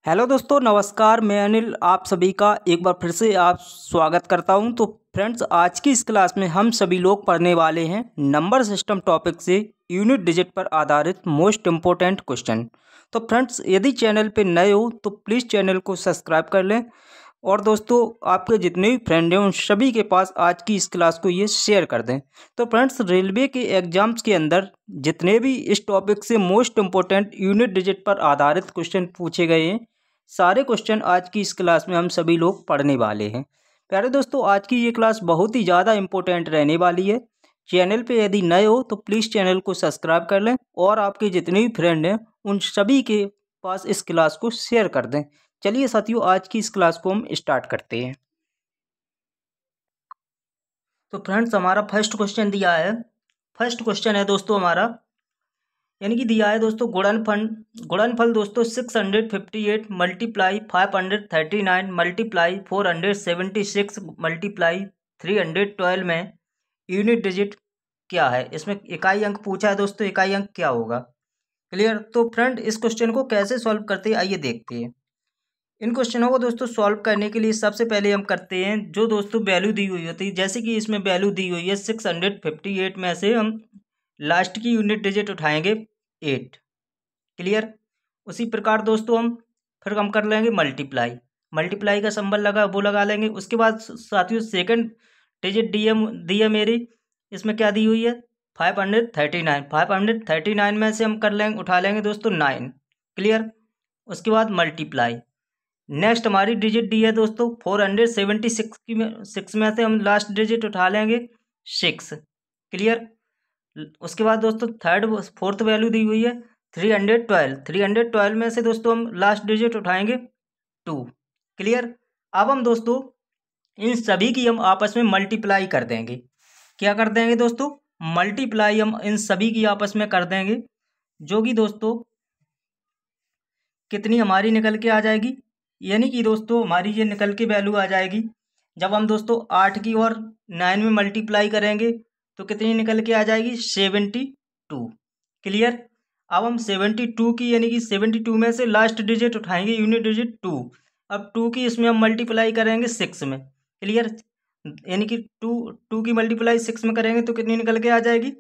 Hello दोस्तों, नमस्कार। मैं अनिल आप सभी का एक बार फिर से आप स्वागत करता हूं। तो फ्रेंड्स, आज की इस क्लास में हम सभी लोग पढ़ने वाले हैं नंबर सिस्टम टॉपिक से यूनिट डिजिट पर आधारित मोस्ट इम्पोर्टेंट क्वेश्चन। तो फ्रेंड्स, यदि चैनल पे नए हो तो प्लीज़ चैनल को सब्सक्राइब कर लें और दोस्तों आपके जितने भी फ्रेंड हैं उन सभी के पास आज की इस क्लास को ये शेयर कर दें। तो फ्रेंड्स, रेलवे के एग्जाम्स के अंदर जितने भी इस टॉपिक से मोस्ट इम्पोर्टेंट यूनिट डिजिट पर आधारित क्वेश्चन पूछे गए हैं, सारे क्वेश्चन आज की इस क्लास में हम सभी लोग पढ़ने वाले हैं। प्यारे दोस्तों, आज की ये क्लास बहुत ही ज़्यादा इम्पोर्टेंट रहने वाली है। चैनल पे यदि नए हो तो प्लीज़ चैनल को सब्सक्राइब कर लें और आपके जितने भी फ्रेंड हैं उन सभी के पास इस क्लास को शेयर कर दें। चलिए साथियों, आज की इस क्लास को हम स्टार्ट करते हैं। तो फ्रेंड्स, हमारा फर्स्ट क्वेश्चन दिया है। फर्स्ट क्वेश्चन है दोस्तों हमारा, यानी कि दिया है दोस्तों गुणनफल दोस्तों 658 मल्टीप्लाई 539 मल्टीप्लाई 476 मल्टीप्लाई 312 में यूनिट डिजिट क्या है। इसमें इकाई अंक पूछा है दोस्तों, इकाई अंक क्या होगा। क्लियर। तो फ्रेंड, इस क्वेश्चन को कैसे सॉल्व करते हैं आइए देखते हैं। इन क्वेश्चनों को दोस्तों सॉल्व करने के लिए सबसे पहले हम करते हैं जो दोस्तों वैल्यू दी हुई होती है, जैसे कि इसमें वैल्यू दी हुई है 658 में से हम लास्ट की यूनिट डिजिट उठाएंगे 8। क्लियर। उसी प्रकार दोस्तों हम कर लेंगे मल्टीप्लाई। मल्टीप्लाई का सिंबल लगा वो लगा लेंगे। उसके बाद साथियों सेकंड डिजिट दी है मेरी, इसमें क्या दी हुई है 539। 539 में से हम कर लेंगे उठा लेंगे दोस्तों 9। क्लियर। उसके बाद मल्टीप्लाई। नेक्स्ट हमारी डिजिट दी है दोस्तों 476 की में 6 में से हम लास्ट डिजिट उठा लेंगे 6। क्लियर। उसके बाद दोस्तों फोर्थ वैल्यू दी हुई है 312। 312 में से दोस्तों हम लास्ट डिजिट उठाएंगे 2। क्लियर। अब हम दोस्तों इन सभी की हम आपस में मल्टीप्लाई कर देंगे। क्या कर देंगे दोस्तों? मल्टीप्लाई हम इन सभी की आपस में कर देंगे, जो कि दोस्तों कितनी हमारी निकल के आ जाएगी, यानी कि दोस्तों हमारी ये निकल के वैल्यू आ जाएगी। जब हम दोस्तों 8 की और 9 में मल्टीप्लाई करेंगे तो कितनी निकल के आ जाएगी 72। क्लियर। अब हम 72 की यानी कि 72 में से लास्ट डिजिट उठाएंगे यूनिट डिजिट 2। अब 2 की इसमें हम मल्टीप्लाई करेंगे 6 में। क्लियर। यानी कि 2 की मल्टीप्लाई 6 में करेंगे तो कितनी निकल के आ जाएगी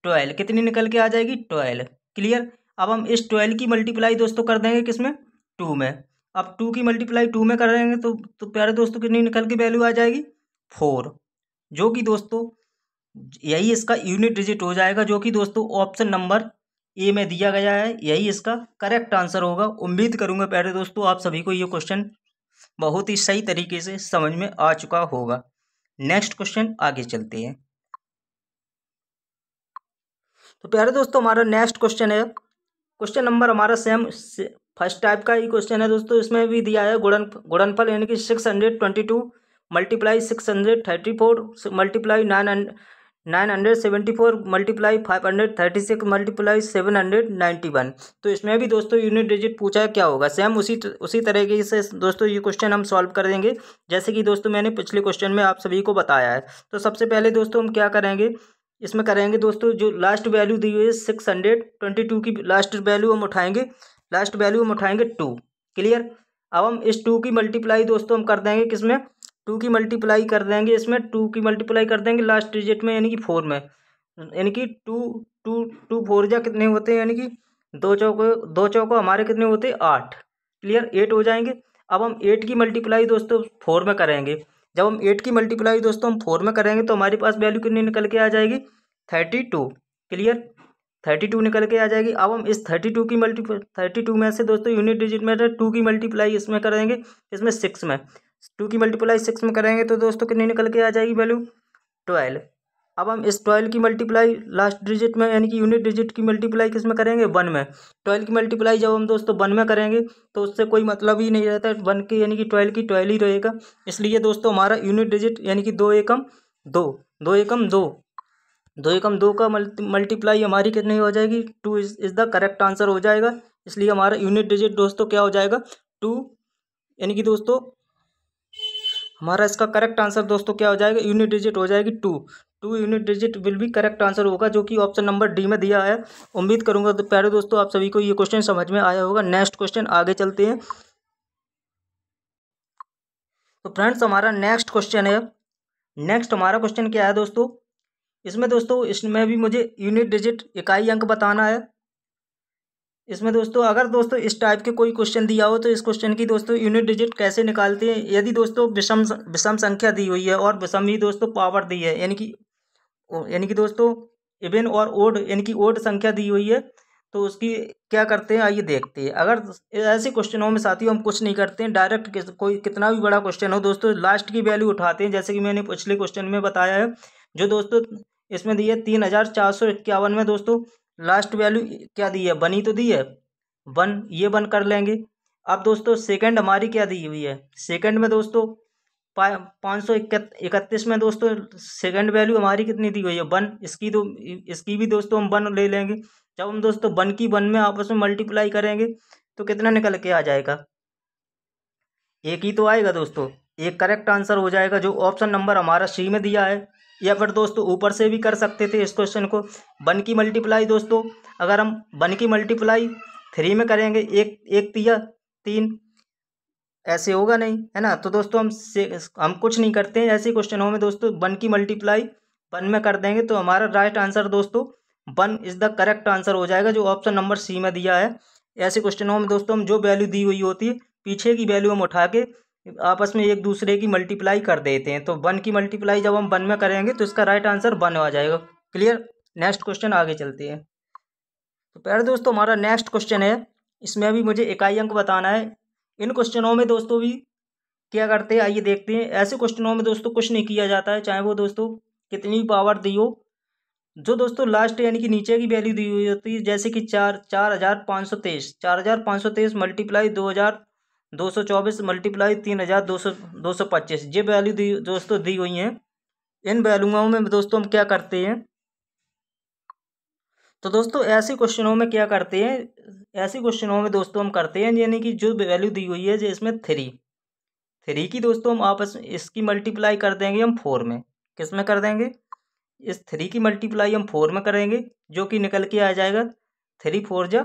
12। कितनी निकल के आ जाएगी 12। क्लियर। अब हम इस 12 की मल्टीप्लाई दोस्तों कर देंगे किसमें 2 में। अब 2 की मल्टीप्लाई 2 में करेंगे तो प्यारे दोस्तों कितनी निकल के वैल्यू आ जाएगी 4, जो कि दोस्तों यही इसका यूनिट डिजिट हो जाएगा, जो कि दोस्तों ऑप्शन नंबर ए में दिया गया है। यही इसका करेक्ट आंसर होगा। उम्मीद करूंगा प्यारे दोस्तों आप सभी को ये क्वेश्चन बहुत ही सही तरीके से समझ में आ चुका होगा। नेक्स्ट क्वेश्चन आगे चलते हैं। तो प्यारे दोस्तों हमारा नेक्स्ट क्वेश्चन है, क्वेश्चन नंबर हमारा सेम फर्स्ट टाइप का ही क्वेश्चन है दोस्तों। इसमें भी दिया है गुणनफल यानी कि 622 मल्टीप्लाई 634 मल्टीप्लाई 974 मल्टीप्लाई 536 मल्टीप्लाई 791। तो इसमें भी दोस्तों यूनिट डिजिट पूछा है क्या होगा। सेम उसी तरीके से दोस्तों ये क्वेश्चन हम सॉल्व कर देंगे, जैसे कि दोस्तों मैंने पिछले क्वेश्चन में आप सभी को बताया है। तो सबसे पहले दोस्तों हम क्या करेंगे, इसमें करेंगे दोस्तों जो लास्ट वैल्यू दी हुई है 622 की लास्ट वैल्यू हम उठाएंगे 2। क्लियर। अब हम इस 2 की मल्टीप्लाई दोस्तों हम कर देंगे किसमें 2 की मल्टीप्लाई कर देंगे, इसमें 2 की मल्टीप्लाई कर देंगे लास्ट डिजिट में यानी कि 4 में। यानी कि 2 4 जा कितने होते हैं, यानी कि दो चौको हमारे कितने होते हैं 8। क्लियर। 8 हो जाएंगे। अब हम 8 की मल्टीप्लाई दोस्तों 4 में करेंगे। जब हम 8 की मल्टीप्लाई दोस्तों हम 4 में करेंगे तो हमारे पास वैल्यू कितनी निकल के आ जाएगी 32। क्लियर। 32 निकल के आ जाएगी। अब हम इस 32 में से दोस्तों यूनिट डिजिट में 2 की मल्टीप्लाई इसमें करेंगे, इसमें 6 में 2 की मल्टीप्लाई 6 में करेंगे तो दोस्तों कितनी निकल के आ जाएगी वैल्यू 12। अब हम इस 12 की मल्टीप्लाई लास्ट डिजिट में यानी कि यूनिट डिजिट की मल्टीप्लाई किस में करेंगे 1 में। 12 की मल्टीप्लाई जब हम दोस्तों 1 में करेंगे तो उससे कोई मतलब ही नहीं रहता, 1 की यानी कि 12 की 12 ही रहेगा। इसलिए दोस्तों हमारा यूनिट डिजिट यानी कि 2 एकम 2 2 एकम 2 2 एकम 2 का मल्टीप्लाई हमारी कितनी हो जाएगी 2 इज द करेक्ट आंसर हो जाएगा। इसलिए हमारा यूनिट डिजिट दोस्तों क्या हो जाएगा 2, यानी कि दोस्तों हमारा इसका करेक्ट आंसर दोस्तों क्या हो जाएगा यूनिट डिजिट हो जाएगी 2 यूनिट डिजिट विल भी करेक्ट आंसर होगा, जो कि ऑप्शन नंबर डी में दिया है। उम्मीद करूंगा तो प्यारे दोस्तों आप सभी को ये क्वेश्चन समझ में आया होगा। नेक्स्ट क्वेश्चन आगे चलते हैं। तो फ्रेंड्स हमारा नेक्स्ट क्वेश्चन है। नेक्स्ट हमारा क्वेश्चन क्या है दोस्तों, इसमें भी मुझे यूनिट डिजिट इकाई अंक बताना है। इसमें दोस्तों अगर दोस्तों इस टाइप के कोई क्वेश्चन दिया हो तो इस क्वेश्चन की दोस्तों यूनिट डिजिट कैसे निकालते हैं। यदि दोस्तों विषम संख्या दी हुई है और विषम ही दोस्तों पावर दी है, यानी कि दोस्तों इवन और ओड यानी कि ओड संख्या दी हुई है, तो उसकी क्या करते हैं आइए देखते हैं। अगर ऐसे क्वेश्चनों में साथियों हम कुछ नहीं करते हैं, डायरेक्ट कोई कितना भी बड़ा क्वेश्चन हो दोस्तों लास्ट की वैल्यू उठाते हैं। जैसे कि मैंने पिछले क्वेश्चन में बताया है, जो दोस्तों इसमें दी है 3451 में दोस्तों लास्ट वैल्यू क्या दी है, 1 ही तो दी है, 1, ये 1 कर लेंगे। अब दोस्तों सेकंड हमारी क्या दी हुई है, सेकंड में दोस्तों 531 में दोस्तों सेकंड वैल्यू हमारी कितनी दी हुई है, 1। इसकी भी दोस्तों हम 1 ले लेंगे। जब हम दोस्तों 1 की 1 में आपस में मल्टीप्लाई करेंगे तो कितना निकल के आ जाएगा, एक ही तो आएगा दोस्तों। एक करेक्ट आंसर हो जाएगा जो ऑप्शन नंबर हमारा सी में दिया है। या फिर दोस्तों ऊपर से भी कर सकते थे इस क्वेश्चन को। 1 की मल्टीप्लाई दोस्तों अगर हम 1 की मल्टीप्लाई 3 में करेंगे, एक तिया 3, ऐसे होगा नहीं, है ना। तो दोस्तों हम कुछ नहीं करते हैं ऐसे क्वेश्चनों में दोस्तों। 1 की मल्टीप्लाई 1 में कर देंगे तो हमारा राइट आंसर दोस्तों 1 इज द करेक्ट आंसर हो जाएगा जो ऑप्शन नंबर सी में दिया है। ऐसे क्वेश्चनों में दोस्तों हम जो वैल्यू दी हुई होती है पीछे की वैल्यू हम उठा के आपस में एक दूसरे की मल्टीप्लाई कर देते हैं। तो 1 की मल्टीप्लाई जब हम 1 में करेंगे तो इसका राइट आंसर 1 आ जाएगा। क्लियर। नेक्स्ट क्वेश्चन आगे चलते हैं। तो पहले दोस्तों हमारा नेक्स्ट क्वेश्चन है, इसमें भी मुझे इकाई अंक बताना है। इन क्वेश्चनों में दोस्तों भी क्या करते हैं आइए देखते हैं। ऐसे क्वेश्चनों में दोस्तों कुछ नहीं किया जाता है, चाहे वो दोस्तों कितनी पावर दी हो। जो दोस्तों लास्ट यानी कि नीचे की वैल्यू दी हुई होती है, जैसे कि 4523 मल्टीप्लाई 2224 मल्टीप्लाई 3225, ये वैल्यू दी दोस्तों दी हुई हैं। इन वैल्यूओं में दोस्तों हम क्या करते हैं, तो दोस्तों ऐसे क्वेश्चनों में क्या करते हैं, ऐसे क्वेश्चनों में दोस्तों हम करते हैं यानी कि जो वैल्यू दी हुई है जो इसमें 3 की दोस्तों हम आपस में इसकी मल्टीप्लाई कर देंगे हम 4 में। किस में कर देंगे, इस 3 की मल्टीप्लाई हम 4 में करेंगे जो कि निकल के आ जाएगा 3 4 जा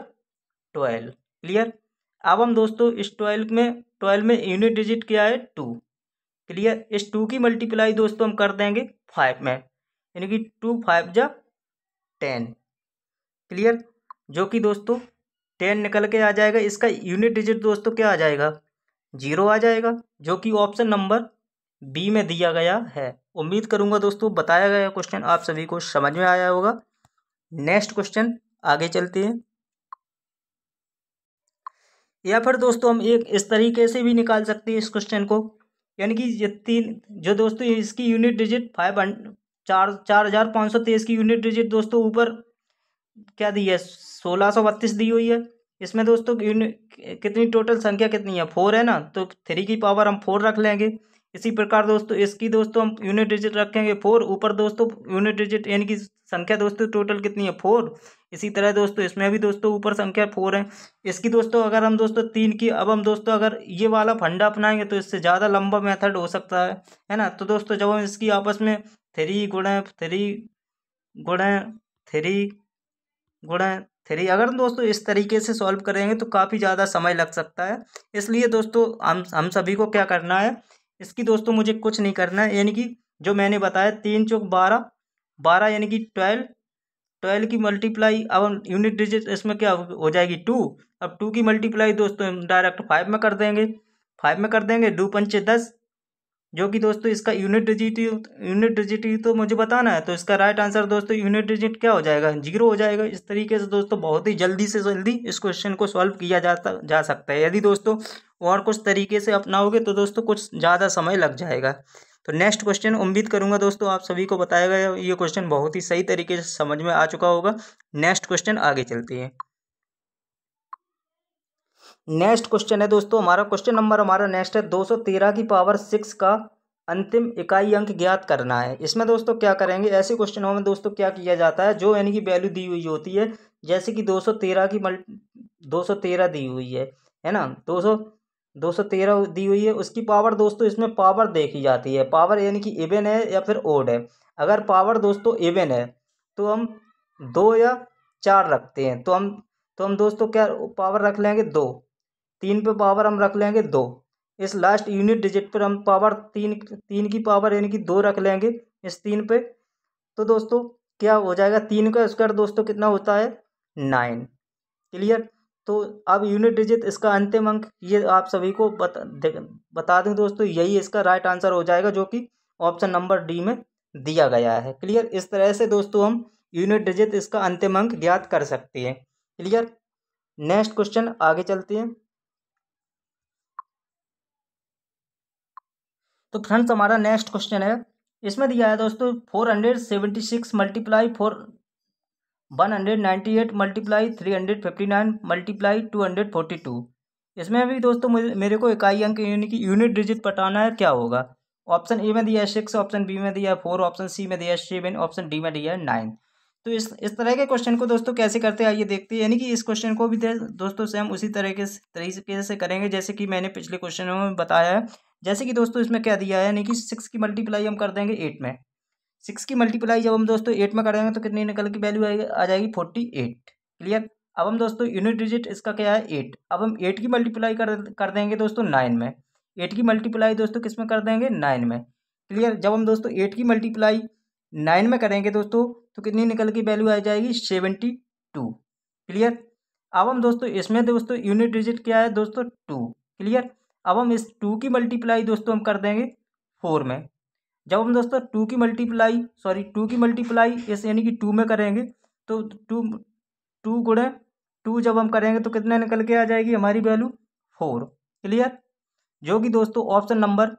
12। क्लियर। अब हम दोस्तों इस 12 में यूनिट डिजिट क्या है 2। क्लियर। इस 2 की मल्टीप्लाई दोस्तों हम कर देंगे 5 में, यानी कि 2 5 जा 10। क्लियर। जो कि दोस्तों 10 निकल के आ जाएगा। इसका यूनिट डिजिट दोस्तों क्या आ जाएगा, 0 आ जाएगा, जो कि ऑप्शन नंबर बी में दिया गया है। उम्मीद करूंगा दोस्तों बताया गया क्वेश्चन आप सभी को समझ में आया होगा। नेक्स्ट क्वेश्चन आगे चलते हैं। या फिर दोस्तों हम एक इस तरीके से भी निकाल सकते हैं इस क्वेश्चन को, यानी कि ये 3 जो दोस्तों इसकी यूनिट डिजिट 4523 की यूनिट डिजिट दोस्तों ऊपर क्या दी है 1632 दी हुई है। इसमें दोस्तों कितनी टोटल संख्या कितनी है 4 है ना, तो 3 की पावर हम 4 रख लेंगे। इसी प्रकार दोस्तों इसकी दोस्तों हम यूनिट डिजिट रखेंगे 4, ऊपर दोस्तों यूनिट डिजिट यानी कि संख्या दोस्तों टोटल कितनी है 4। इसी तरह दोस्तों इसमें भी दोस्तों ऊपर संख्या 4 है। इसकी दोस्तों अगर हम दोस्तों 3 की, अब हम दोस्तों अगर ये वाला फंडा अपनाएंगे तो इससे ज़्यादा लंबा मेथड हो सकता है ना। तो दोस्तों जब हम इसकी आपस में 3 गुणा 3 गुणा 3 गुणा 3 अगर दोस्तों इस तरीके से सॉल्व करेंगे तो काफ़ी ज़्यादा समय लग सकता है। इसलिए दोस्तों हम सभी को क्या करना है, इसकी दोस्तों मुझे कुछ नहीं करना है, यानी कि जो मैंने बताया 3 चौक 12 12 यानी कि 12 की मल्टीप्लाई अब यूनिट डिजिट इसमें क्या हो जाएगी 2। अब 2 की मल्टीप्लाई दोस्तों हम डायरेक्ट 5 में कर देंगे, 5 में कर देंगे 2 पंचे 10, जो कि दोस्तों इसका यूनिट डिजिट तो मुझे बताना है। तो इसका राइट आंसर दोस्तों यूनिट डिजिट क्या हो जाएगा 0 हो जाएगा। इस तरीके से दोस्तों बहुत ही जल्दी से जल्दी इस क्वेश्चन को सॉल्व किया जा सकता है। यदि दोस्तों और कुछ तरीके से अपनाओगे तो दोस्तों कुछ ज़्यादा समय लग जाएगा। तो नेक्स्ट क्वेश्चन उम्मीद करूंगा दोस्तों आप सभी को बताया गया ये क्वेश्चन बहुत ही सही तरीके से समझ में आ चुका होगा। नेक्स्ट क्वेश्चन आगे चलते हैं। नेक्स्ट क्वेश्चन है दोस्तों हमारा क्वेश्चन नंबर हमारा नेक्स्ट है 213 की पावर 6 का अंतिम इकाई अंक ज्ञात करना है। इसमें दोस्तों क्या करेंगे, ऐसे क्वेश्चनों में दोस्तों क्या किया जाता है, जो यानी कि वैल्यू दी हुई होती है, जैसे कि 213 दी हुई है ना, 213 दी हुई है, उसकी पावर दोस्तों इसमें पावर देखी जाती है। पावर यानी कि इवन है या फिर ओड है। अगर पावर दोस्तों इवन है तो हम 2 या 4 रखते हैं। तो हम दोस्तों क्या पावर रख लेंगे 2, 3 पे पावर हम रख लेंगे 2, इस लास्ट यूनिट डिजिट पर हम पावर तीन की पावर यानी कि 2 रख लेंगे इस 3 पे। तो दोस्तों क्या हो जाएगा, 3 का स्क्वायर दोस्तों कितना होता है 9। क्लियर। तो अब यूनिट डिजिट इसका अंतिम अंक ये आप सभी को बता दें दोस्तों, यही इसका राइट आंसर हो जाएगा जो कि ऑप्शन नंबर डी में दिया गया है। क्लियर। इस तरह से दोस्तों हम यूनिट डिजिट इसका अंतिम अंक ज्ञात कर सकते हैं। क्लियर। नेक्स्ट क्वेश्चन आगे चलते हैं। तो फ्रेंड्स हमारा नेक्स्ट क्वेश्चन है, इसमें दिया है दोस्तों 476 मल्टीप्लाई 198 मल्टीप्लाई 359 मल्टीप्लाई 242। इसमें भी दोस्तों मेरे को इकाई अंक यानी कि यूनिट डिजिट बताना है, क्या होगा। ऑप्शन ए में दिया है 6, ऑप्शन बी में दिया है 4, ऑप्शन सी में दिया है 7, ऑप्शन डी में दिया है 9। तो इस तरह के क्वेश्चन को दोस्तों कैसे करते हैं आइए देखते हैं। यानी कि इस क्वेश्चन को भी दोस्तों सेम उसी तरीके से करेंगे जैसे कि मैंने पिछले क्वेश्चनों में बताया है। जैसे कि दोस्तों इसमें क्या दिया है, यानी कि 6 की मल्टीप्लाई हम कर देंगे 8 में। 6 की मल्टीप्लाई जब हम दोस्तों 8 में करेंगे तो कितनी निकल की वैल्यू आ जाएगी 48। क्लियर। अब हम दोस्तों यूनिट डिजिट इसका क्या है 8। अब हम 8 की मल्टीप्लाई कर देंगे दोस्तों 9 में। 8 की मल्टीप्लाई दोस्तों किस में कर देंगे 9 में। क्लियर। जब हम दोस्तों 8 की मल्टीप्लाई 9 में करेंगे दोस्तों तो कितनी निकल की वैल्यू आ जाएगी 72। क्लियर। अब हम दोस्तों इसमें दोस्तों यूनिट डिजिट क्या है दोस्तों 2। क्लियर। अब हम इस 2 की मल्टीप्लाई दोस्तों हम कर देंगे 4 में। जब हम दोस्तों 2 की मल्टीप्लाई इस यानी कि 2 में करेंगे तो 2 गुणे 2 जब हम करेंगे तो कितने निकल के आ जाएगी हमारी वैल्यू 4। क्लियर। जो कि दोस्तों ऑप्शन नंबर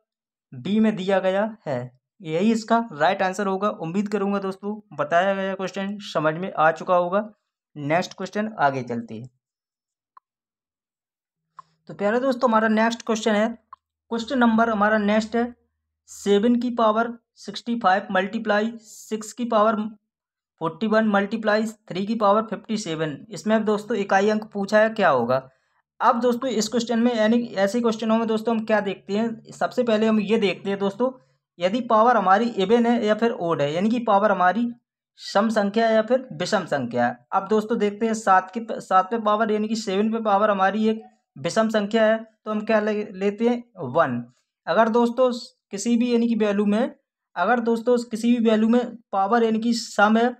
बी में दिया गया है, यही इसका राइट आंसर होगा। उम्मीद करूंगा दोस्तों बताया गया क्वेश्चन समझ में आ चुका होगा। नेक्स्ट क्वेश्चन आगे चलते हैं। तो प्यारे दोस्तों हमारा नेक्स्ट क्वेश्चन है, क्वेश्चन नंबर हमारा नेक्स्ट है 7 की पावर 65 मल्टीप्लाई 6 की पावर 41 मल्टीप्लाई 3 की पावर 57। इसमें अब दोस्तों इकाई अंक पूछा है, क्या होगा। अब दोस्तों इस क्वेश्चन में यानी ऐसे क्वेश्चनों में दोस्तों हम क्या देखते हैं, सबसे पहले हम ये देखते हैं दोस्तों यदि पावर हमारी इवन है या फिर ओड है, यानी कि पावर हमारी सम संख्या है या फिर विषम संख्या है। अब दोस्तों देखते हैं 7 पे पावर यानी कि 7 पे पावर हमारी एक विषम संख्या है तो हम क्या लेते हैं 1। अगर दोस्तों किसी भी यानी कि वैल्यू में अगर दोस्तों किसी भी वैल्यू में पावर यानी कि सम है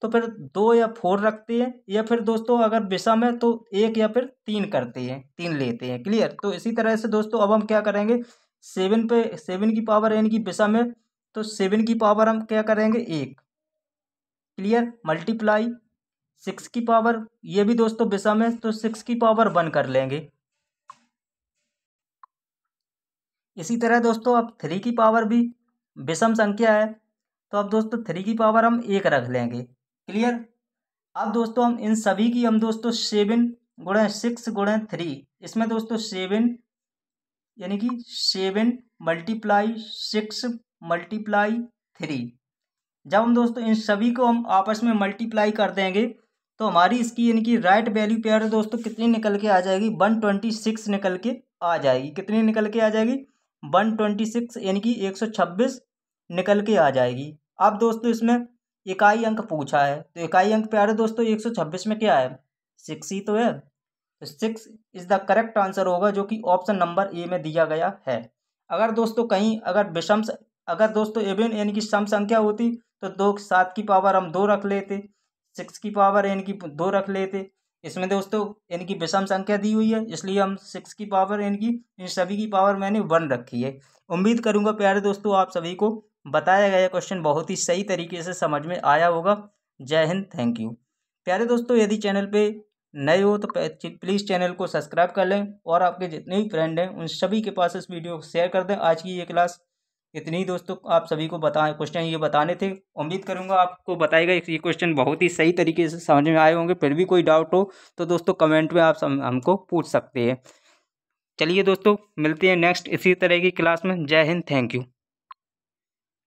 तो फिर 2 या 4 रखते हैं, या फिर दोस्तों अगर विषम है तो 1 या फिर 3 करते हैं, 3 लेते हैं। क्लियर। तो इसी तरह से दोस्तों अब हम क्या करेंगे 7 की पावर यानी कि विषम है तो 7 की पावर हम क्या करेंगे 1। क्लियर। मल्टीप्लाई 6 की पावर ये भी दोस्तों विषम है तो 6 की पावर 1 कर लेंगे। इसी तरह दोस्तों अब 3 की पावर भी विषम संख्या है तो अब दोस्तों 3 की पावर हम 1 रख लेंगे। क्लियर। अब दोस्तों हम इन सभी की हम दोस्तों 7 गुणे 6 गुणे 3, इसमें दोस्तों 7 यानी कि 7 मल्टीप्लाई 6 मल्टीप्लाई 3। जब हम दोस्तों इन सभी को हम आपस में मल्टीप्लाई कर देंगे तो हमारी इसकी यानी कि राइट वैल्यू प्यारे दोस्तों कितनी निकल के आ जाएगी 126 निकल के आ जाएगी। कितनी निकल के आ जाएगी 126 यानी कि 126 निकल के आ जाएगी। अब दोस्तों इसमें इकाई अंक पूछा है तो इकाई अंक प्यारे दोस्तों 126 में क्या है 6 ही तो है, तो 6 इज द करेक्ट आंसर होगा जो कि ऑप्शन नंबर ए में दिया गया है। अगर दोस्तों कहीं अगर दोस्तों इवन यानी कि सम संख्या होती तो 7 की पावर हम 2 रख लेते, 6 की पावर यानी कि 2 रख लेते। इसमें दोस्तों यानी कि विषम संख्या दी हुई है इसलिए हम 6 की पावर यानी कि इन सभी की पावर मैंने 1 रखी है। उम्मीद करूंगा प्यारे दोस्तों आप सभी को बताया गया क्वेश्चन बहुत ही सही तरीके से समझ में आया होगा। जय हिंद, थैंक यू। प्यारे दोस्तों यदि चैनल पे नए हो तो प्लीज़ चैनल को सब्सक्राइब कर लें और आपके जितने भी फ्रेंड हैं उन सभी के पास इस वीडियो को शेयर कर दें। आज की ये क्लास इतनी ही दोस्तों आप सभी को क्वेश्चन ये बताने थे। उम्मीद करूंगा आपको बताएगा ये क्वेश्चन बहुत ही सही तरीके से समझ में आए होंगे। फिर भी कोई डाउट हो तो दोस्तों कमेंट में आप हमको पूछ सकते हैं। चलिए दोस्तों मिलते हैं नेक्स्ट इसी तरह की क्लास में। जय हिंद, थैंक यू।